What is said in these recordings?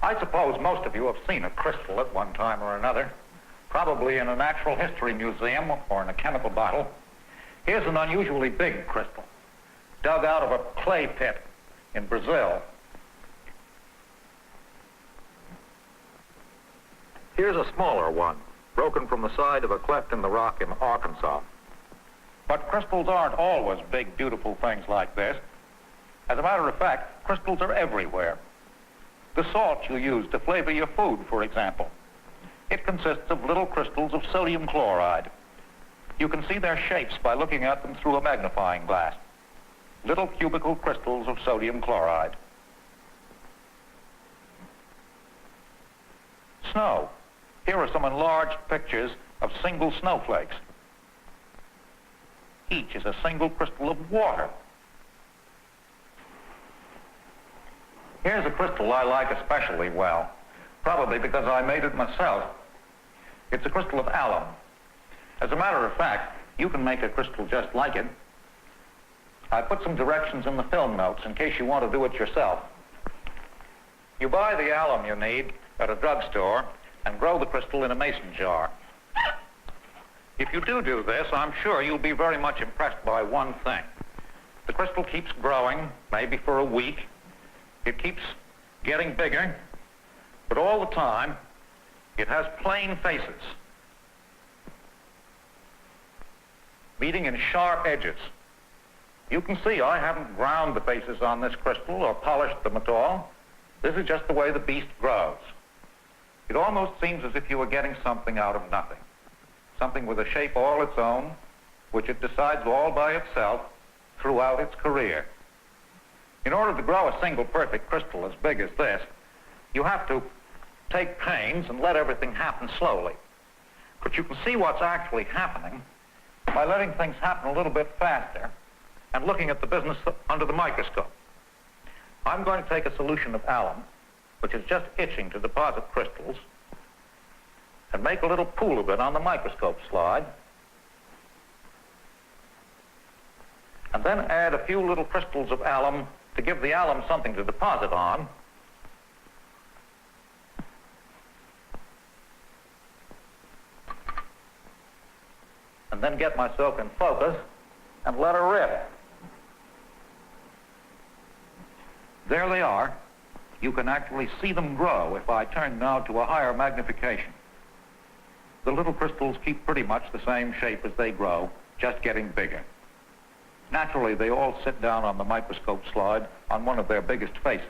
I suppose most of you have seen a crystal at one time or another, probably in a natural history museum or in a chemical bottle. Here's an unusually big crystal, dug out of a clay pit in Brazil. Here's a smaller one, broken from the side of a cleft in the rock in Arkansas. But crystals aren't always big, beautiful things like this. As a matter of fact, crystals are everywhere. The salt you use to flavor your food, for example. It consists of little crystals of sodium chloride. You can see their shapes by looking at them through a magnifying glass. Little cubical crystals of sodium chloride. Snow. Here are some enlarged pictures of single snowflakes. Each is a single crystal of water. Here's a crystal I like especially well, probably because I made it myself. It's a crystal of alum. As a matter of fact, you can make a crystal just like it. I put some directions in the film notes in case you want to do it yourself. You buy the alum you need at a drugstore and grow the crystal in a mason jar. If you do this, I'm sure you'll be very much impressed by one thing. The crystal keeps growing, maybe for a week. It keeps getting bigger, but all the time, it has plain faces, meeting in sharp edges. You can see I haven't ground the faces on this crystal or polished them at all. This is just the way the beast grows. It almost seems as if you were getting something out of nothing, something with a shape all its own, which it decides all by itself throughout its career. In order to grow a single perfect crystal as big as this, you have to take pains and let everything happen slowly. But you can see what's actually happening by letting things happen a little bit faster and looking at the business under the microscope. I'm going to take a solution of alum, which is just itching to deposit crystals, and make a little pool of it on the microscope slide, and then add a few little crystals of alum to give the alum something to deposit on. And then get myself in focus and let her rip. There they are. You can actually see them grow if I turn now to a higher magnification. The little crystals keep pretty much the same shape as they grow, just getting bigger. Naturally, they all sit down on the microscope slide on one of their biggest faces.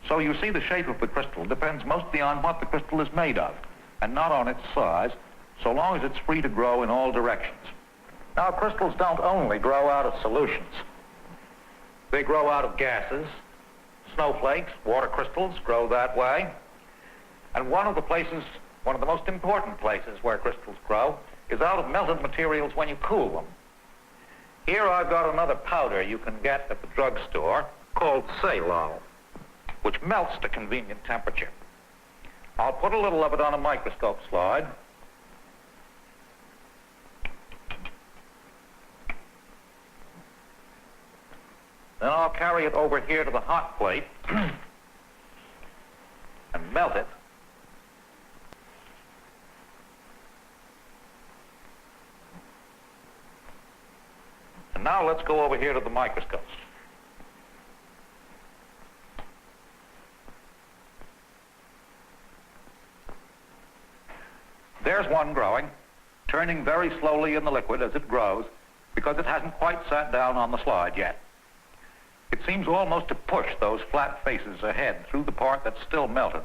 So you see the shape of the crystal depends mostly on what the crystal is made of, and not on its size, so long as it's free to grow in all directions. Now, crystals don't only grow out of solutions. They grow out of gases. Snowflakes, water crystals grow that way. And one of the most important places where crystals grow is out of melted materials when you cool them. Here I've got another powder you can get at the drugstore called Salol, which melts to convenient temperature. I'll put a little of it on a microscope slide. Then I'll carry it over here to the hot plate and melt it. And now let's go over here to the microscopes. There's one growing, turning very slowly in the liquid as it grows, because it hasn't quite sat down on the slide yet. It seems almost to push those flat faces ahead through the part that's still melted.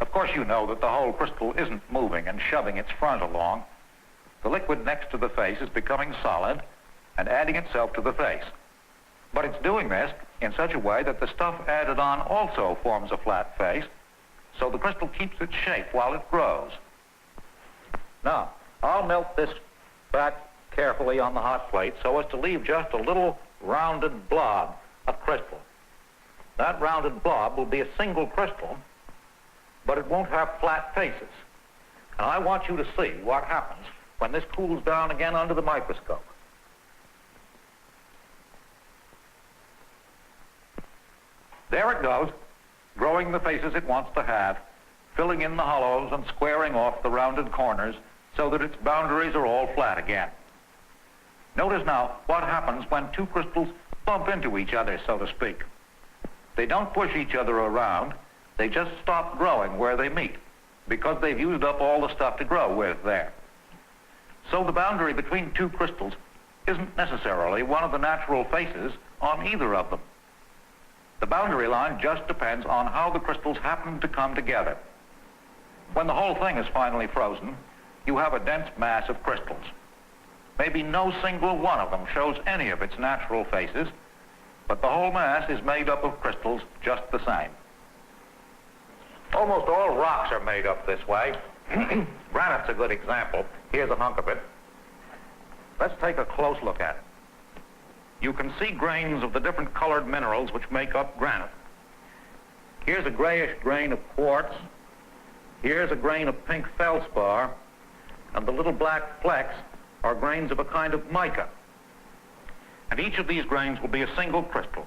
Of course, you know that the whole crystal isn't moving and shoving its front along. The liquid next to the face is becoming solid and adding itself to the face. But it's doing this in such a way that the stuff added on also forms a flat face, so the crystal keeps its shape while it grows. Now, I'll melt this back carefully on the hot plate so as to leave just a little rounded blob of crystal. That rounded blob will be a single crystal, but it won't have flat faces. And I want you to see what happens when this cools down again under the microscope. There it goes. growing the faces it wants to have, filling in the hollows and squaring off the rounded corners so that its boundaries are all flat again. Notice now what happens when two crystals bump into each other, so to speak. They don't push each other around, they just stop growing where they meet, because they've used up all the stuff to grow with there. So the boundary between two crystals isn't necessarily one of the natural faces on either of them. The boundary line just depends on how the crystals happen to come together. When the whole thing is finally frozen, you have a dense mass of crystals. Maybe no single one of them shows any of its natural faces, but the whole mass is made up of crystals just the same. Almost all rocks are made up this way. Granite's a good example. Here's a hunk of it. Let's take a close look at it. You can see grains of the different colored minerals which make up granite. Here's a grayish grain of quartz. Here's a grain of pink feldspar. And the little black flecks are grains of a kind of mica. And each of these grains will be a single crystal.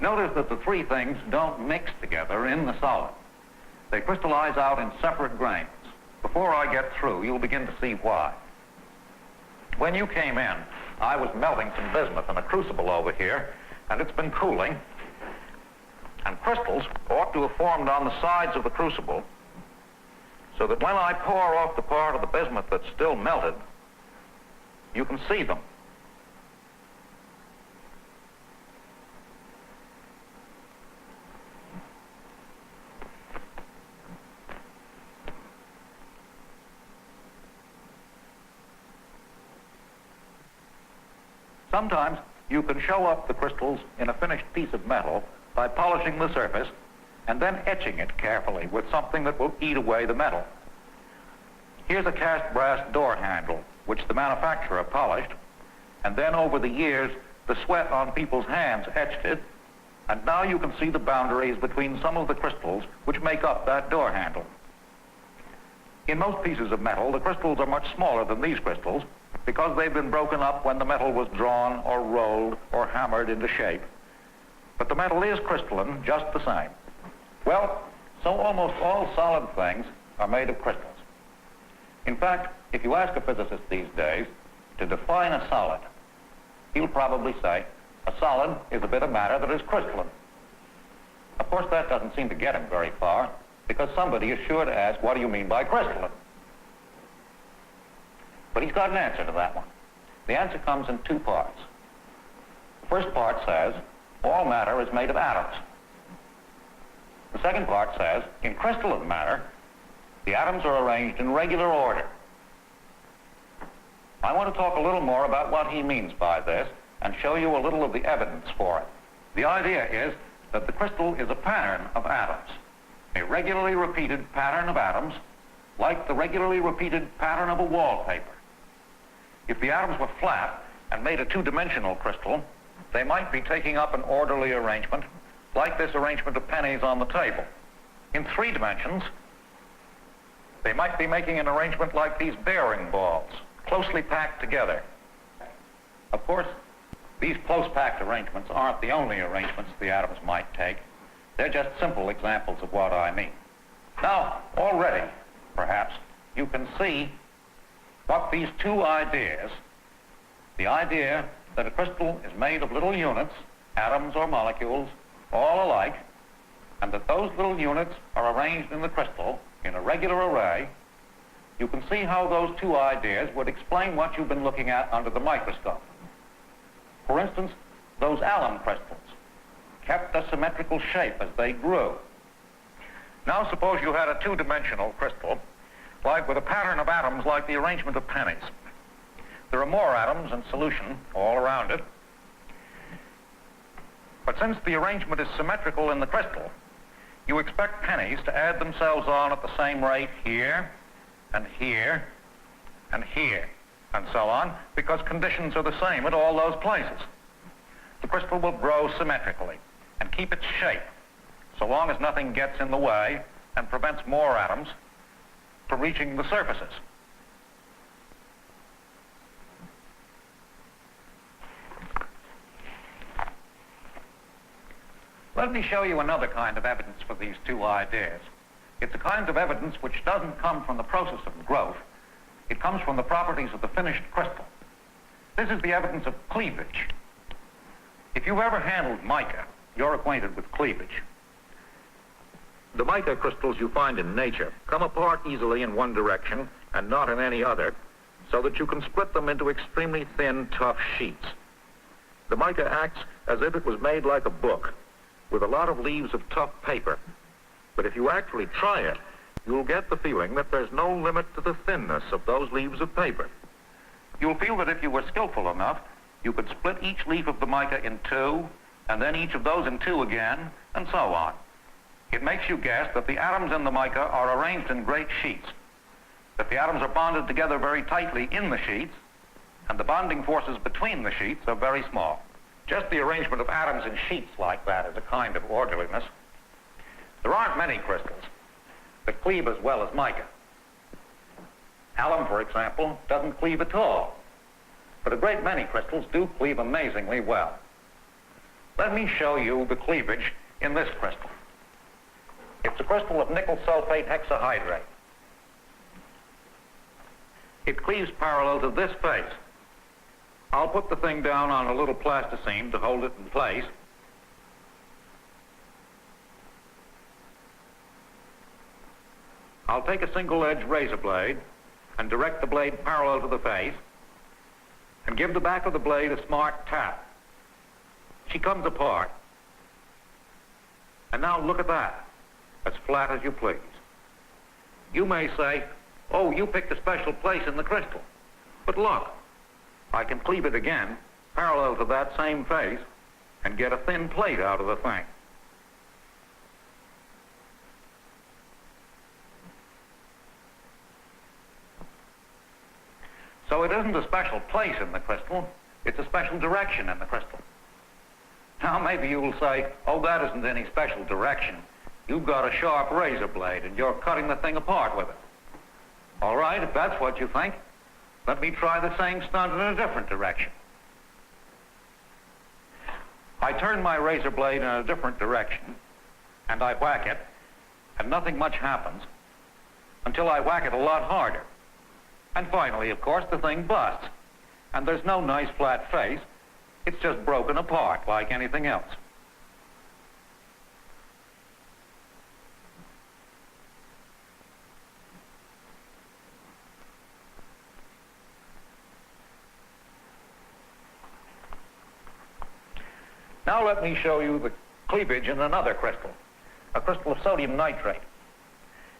Notice that the three things don't mix together in the solid. They crystallize out in separate grains. Before I get through, you'll begin to see why. When you came in, I was melting some bismuth in a crucible over here, and it's been cooling. And crystals ought to have formed on the sides of the crucible, so that when I pour off the part of the bismuth that's still melted, you can see them. Sometimes you can show up the crystals in a finished piece of metal by polishing the surface and then etching it carefully with something that will eat away the metal. Here's a cast brass door handle, which the manufacturer polished, and then over the years, the sweat on people's hands etched it, and now you can see the boundaries between some of the crystals which make up that door handle. In most pieces of metal, the crystals are much smaller than these crystals, because they've been broken up when the metal was drawn or rolled or hammered into shape. But the metal is crystalline just the same. Well, so almost all solid things are made of crystals. In fact, if you ask a physicist these days to define a solid, he'll probably say a solid is a bit of matter that is crystalline. Of course, that doesn't seem to get him very far, because somebody is sure to ask, what do you mean by crystalline? But he's got an answer to that one. The answer comes in two parts. The first part says, all matter is made of atoms. The second part says, in crystalline matter, the atoms are arranged in regular order. I want to talk a little more about what he means by this and show you a little of the evidence for it. The idea is that the crystal is a pattern of atoms, a regularly repeated pattern of atoms, like the regularly repeated pattern of a wallpaper. If the atoms were flat and made a two-dimensional crystal, they might be taking up an orderly arrangement, like this arrangement of pennies on the table. In 3 dimensions, they might be making an arrangement like these bearing balls, closely packed together. Of course, these close-packed arrangements aren't the only arrangements the atoms might take. They're just simple examples of what I mean. Now, already, perhaps, you can see what these two ideas, the idea that a crystal is made of little units, atoms or molecules, all alike, and that those little units are arranged in the crystal in a regular array, you can see how those two ideas would explain what you've been looking at under the microscope. For instance, those alum crystals kept a symmetrical shape as they grew. Now suppose you had a two-dimensional crystal, like with a pattern of atoms like the arrangement of pennies. There are more atoms in solution all around it. But since the arrangement is symmetrical in the crystal, you expect pennies to add themselves on at the same rate here, and here, and here, and so on, because conditions are the same at all those places. The crystal will grow symmetrically and keep its shape, so long as nothing gets in the way and prevents more atoms from reaching the surfaces. Let me show you another kind of evidence for these two ideas. It's a kind of evidence which doesn't come from the process of growth. It comes from the properties of the finished crystal. This is the evidence of cleavage. If you've ever handled mica, you're acquainted with cleavage. The mica crystals you find in nature come apart easily in one direction and not in any other, so that you can split them into extremely thin, tough sheets. The mica acts as if it was made like a book, with a lot of leaves of tough paper. But if you actually try it, you'll get the feeling that there's no limit to the thinness of those leaves of paper. You'll feel that if you were skillful enough, you could split each leaf of the mica in two, and then each of those in two again, and so on. It makes you guess that the atoms in the mica are arranged in great sheets, that the atoms are bonded together very tightly in the sheets, and the bonding forces between the sheets are very small. Just the arrangement of atoms in sheets like that is a kind of orderliness. There aren't many crystals that cleave as well as mica. Alum, for example, doesn't cleave at all, but a great many crystals do cleave amazingly well. Let me show you the cleavage in this crystal. It's a crystal of nickel sulfate hexahydrate. It cleaves parallel to this face. I'll put the thing down on a little plasticine to hold it in place. I'll take a single-edged razor blade and direct the blade parallel to the face and give the back of the blade a smart tap. She comes apart. And now look at that, as flat as you please. You may say, oh, you picked a special place in the crystal. But look, I can cleave it again, parallel to that same face, and get a thin plate out of the thing. So it isn't a special place in the crystal, it's a special direction in the crystal. Now maybe you will say, oh, that isn't any special direction. You've got a sharp razor blade and you're cutting the thing apart with it. All right, if that's what you think, let me try the same stunt in a different direction. I turn my razor blade in a different direction, and I whack it, and nothing much happens until I whack it a lot harder. And finally, of course, the thing busts, and there's no nice flat face. It's just broken apart like anything else. Now let me show you the cleavage in another crystal, a crystal of sodium nitrate.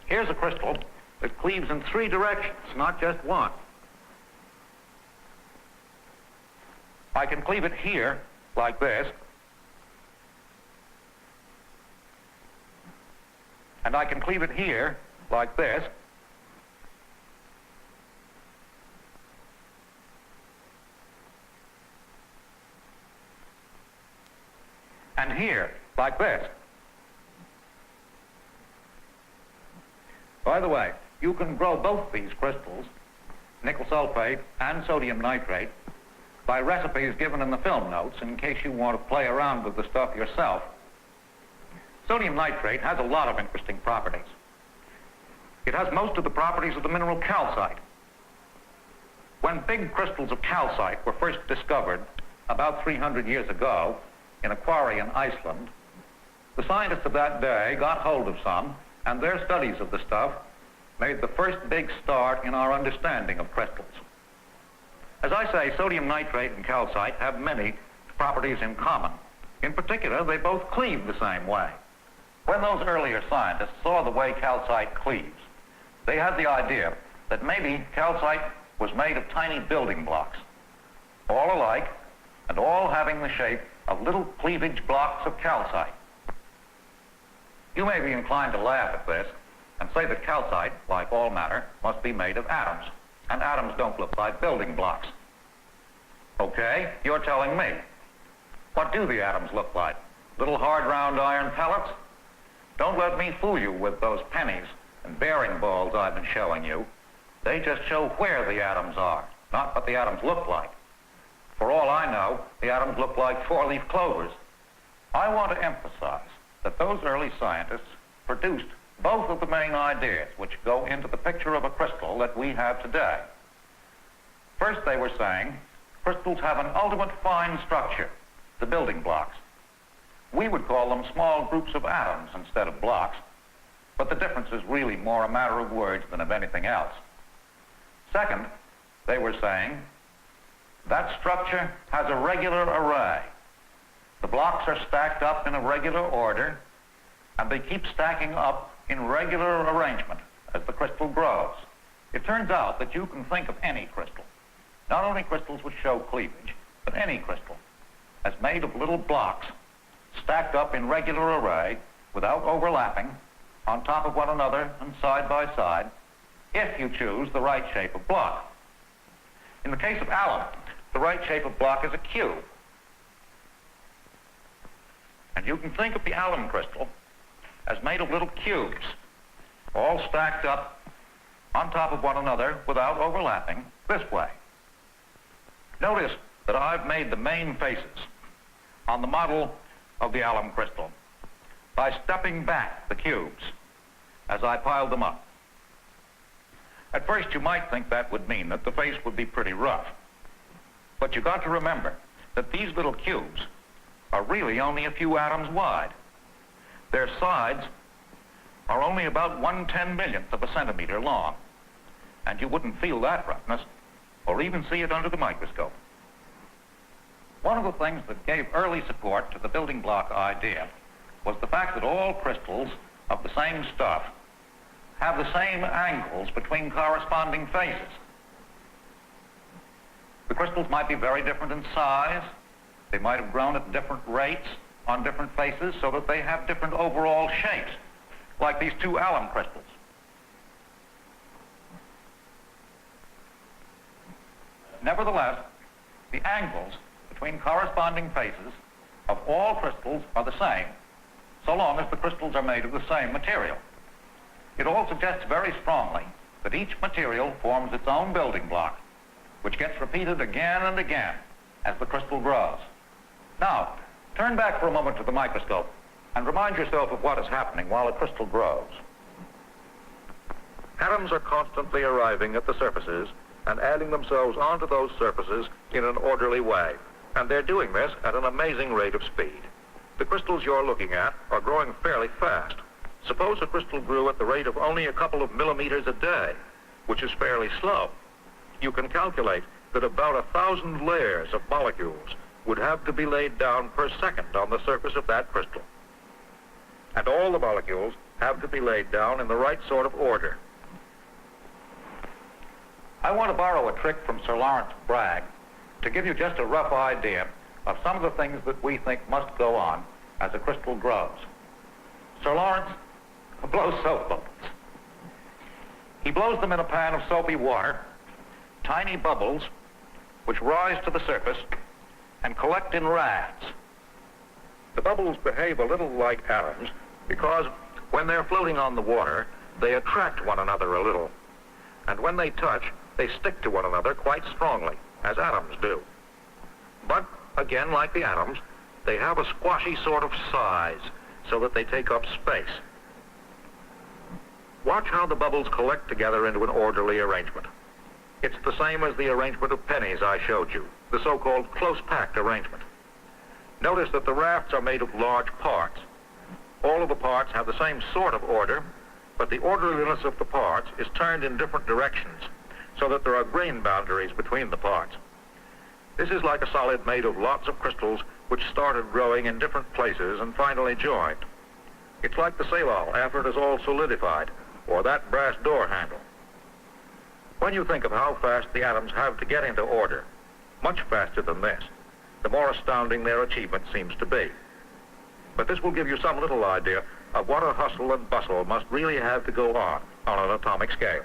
Here's a crystal that cleaves in three directions, not just one. I can cleave it here, like this, and I can cleave it here, like this, and here, like this. By the way, you can grow both these crystals, nickel sulfate and sodium nitrate, by recipes given in the film notes in case you want to play around with the stuff yourself. Sodium nitrate has a lot of interesting properties. It has most of the properties of the mineral calcite. When big crystals of calcite were first discovered about 300 years ago in a quarry in Iceland, the scientists of that day got hold of some, and their studies of the stuff made the first big start in our understanding of crystals. As I say, sodium nitrate and calcite have many properties in common. In particular, they both cleave the same way. When those earlier scientists saw the way calcite cleaves, they had the idea that maybe calcite was made of tiny building blocks, all alike and all having the shape of little cleavage blocks of calcite. You may be inclined to laugh at this and say that calcite, like all matter, must be made of atoms, and atoms don't look like building blocks. Okay, you're telling me. What do the atoms look like? Little hard round iron pellets? Don't let me fool you with those pennies and bearing balls I've been showing you. They just show where the atoms are, not what the atoms look like. For all I know, the atoms look like four-leaf clovers. I want to emphasize that those early scientists produced both of the main ideas which go into the picture of a crystal that we have today. First, they were saying crystals have an ultimate fine structure, the building blocks. We would call them small groups of atoms instead of blocks, but the difference is really more a matter of words than of anything else. Second, they were saying that structure has a regular array. The blocks are stacked up in a regular order, and they keep stacking up in regular arrangement as the crystal grows. It turns out that you can think of any crystal, not only crystals which show cleavage, but any crystal, as made of little blocks stacked up in regular array without overlapping, on top of one another and side by side, if you choose the right shape of block. In the case of alum, the right shape of block is a cube. And you can think of the alum crystal as made of little cubes, all stacked up on top of one another without overlapping this way. Notice that I've made the main faces on the model of the alum crystal by stepping back the cubes as I piled them up. At first you might think that would mean that the face would be pretty rough. But you've got to remember that these little cubes are really only a few atoms wide. Their sides are only about 1/10,000,000th of a centimeter long, and you wouldn't feel that roughness or even see it under the microscope. One of the things that gave early support to the building block idea was the fact that all crystals of the same stuff have the same angles between corresponding faces. The crystals might be very different in size. They might have grown at different rates on different faces so that they have different overall shapes, like these two alum crystals. Nevertheless, the angles between corresponding faces of all crystals are the same, so long as the crystals are made of the same material. It all suggests very strongly that each material forms its own building block, which gets repeated again and again as the crystal grows. Now, turn back for a moment to the microscope and remind yourself of what is happening while a crystal grows. Atoms are constantly arriving at the surfaces and adding themselves onto those surfaces in an orderly way, and they're doing this at an amazing rate of speed. The crystals you're looking at are growing fairly fast. Suppose a crystal grew at the rate of only a couple of millimeters a day, which is fairly slow. You can calculate that about 1,000 layers of molecules would have to be laid down per second on the surface of that crystal. And all the molecules have to be laid down in the right sort of order. I want to borrow a trick from Sir Lawrence Bragg to give you just a rough idea of some of the things that we think must go on as a crystal grows. Sir Lawrence blows soap bubbles. He blows them in a pan of soapy water, tiny bubbles which rise to the surface and collect in rafts. The bubbles behave a little like atoms because when they're floating on the water, they attract one another a little. And when they touch, they stick to one another quite strongly, as atoms do. But, again, like the atoms, they have a squashy sort of size so that they take up space. Watch how the bubbles collect together into an orderly arrangement. It's the same as the arrangement of pennies I showed you, the so-called close-packed arrangement. Notice that the rafts are made of large parts. All of the parts have the same sort of order, but the orderliness of the parts is turned in different directions so that there are grain boundaries between the parts. This is like a solid made of lots of crystals which started growing in different places and finally joined. It's like the sailor after it is all solidified, or that brass door handle. When you think of how fast the atoms have to get into order, much faster than this, the more astounding their achievement seems to be. But this will give you some little idea of what a hustle and bustle must really have to go on an atomic scale.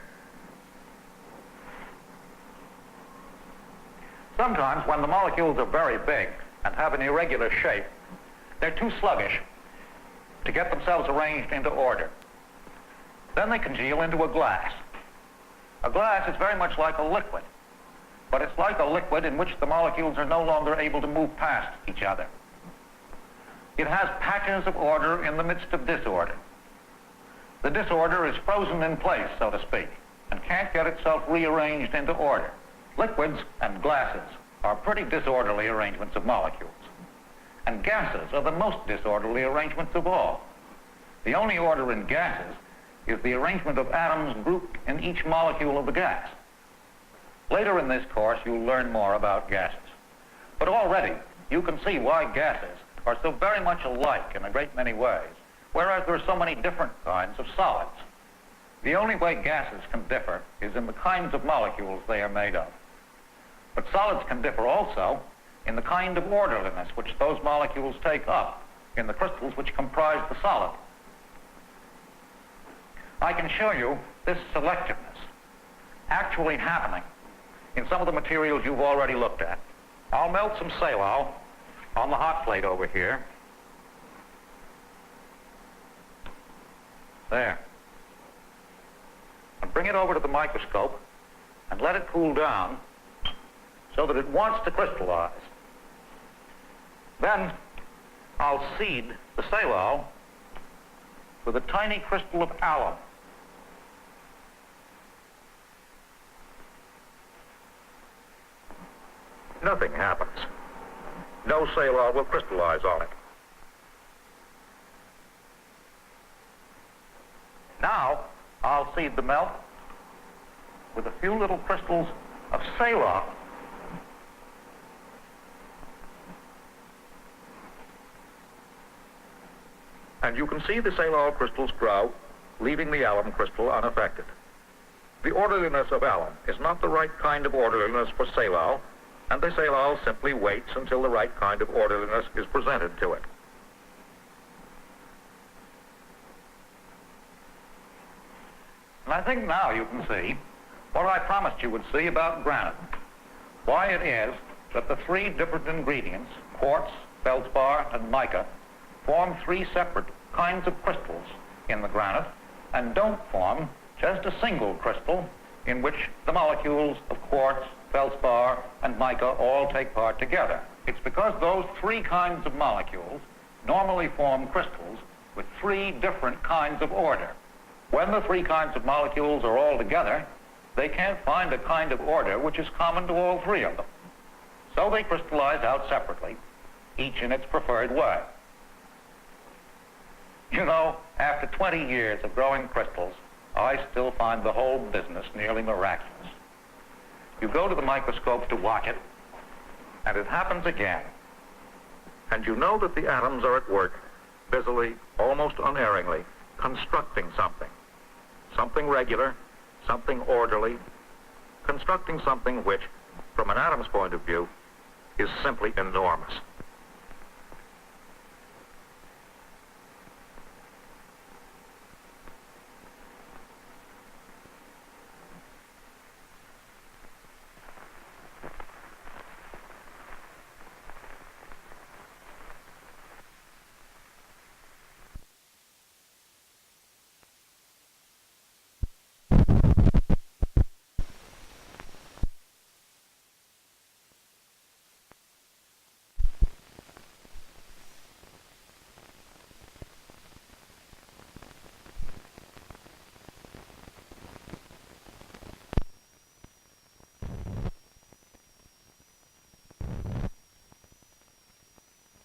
Sometimes when the molecules are very big and have an irregular shape, they're too sluggish to get themselves arranged into order. Then they congeal into a glass. A glass is very much like a liquid, but it's like a liquid in which the molecules are no longer able to move past each other. it has patches of order in the midst of disorder. The disorder is frozen in place, so to speak, and can't get itself rearranged into order. Liquids and glasses are pretty disorderly arrangements of molecules, and gases are the most disorderly arrangements of all. The only order in gases is the arrangement of atoms grouped in each molecule of the gas. Later in this course, you'll learn more about gases. But already, you can see why gases are so very much alike in a great many ways, whereas there are so many different kinds of solids. The only way gases can differ is in the kinds of molecules they are made of. But solids can differ also in the kind of orderliness which those molecules take up in the crystals which comprise the solid. I can show you this selectiveness actually happening in some of the materials you've already looked at. I'll melt some salal on the hot plate over here. There. And bring it over to the microscope and let it cool down so that it wants to crystallize. Then I'll seed the salal with a tiny crystal of alum. Nothing happens. No salal will crystallize on it. Now, I'll seed the melt with a few little crystals of salal. And you can see the salal crystals grow, leaving the alum crystal unaffected. The orderliness of alum is not the right kind of orderliness for salal, and the salal simply waits until the right kind of orderliness is presented to it. And I think now you can see what I promised you would see about granite. Why it is that the three different ingredients, quartz, feldspar, and mica, form three separate kinds of crystals in the granite and don't form just a single crystal in which the molecules of quartz, feldspar, and mica all take part together. It's because those three kinds of molecules normally form crystals with three different kinds of order. When the three kinds of molecules are all together, they can't find a kind of order which is common to all three of them. So they crystallize out separately, each in its preferred way. You know, after 20 years of growing crystals, I still find the whole business nearly miraculous. You go to the microscope to watch it, and it happens again. And you know that the atoms are at work, busily, almost unerringly, constructing something. Something regular, something orderly, constructing something which, from an atom's point of view, is simply enormous.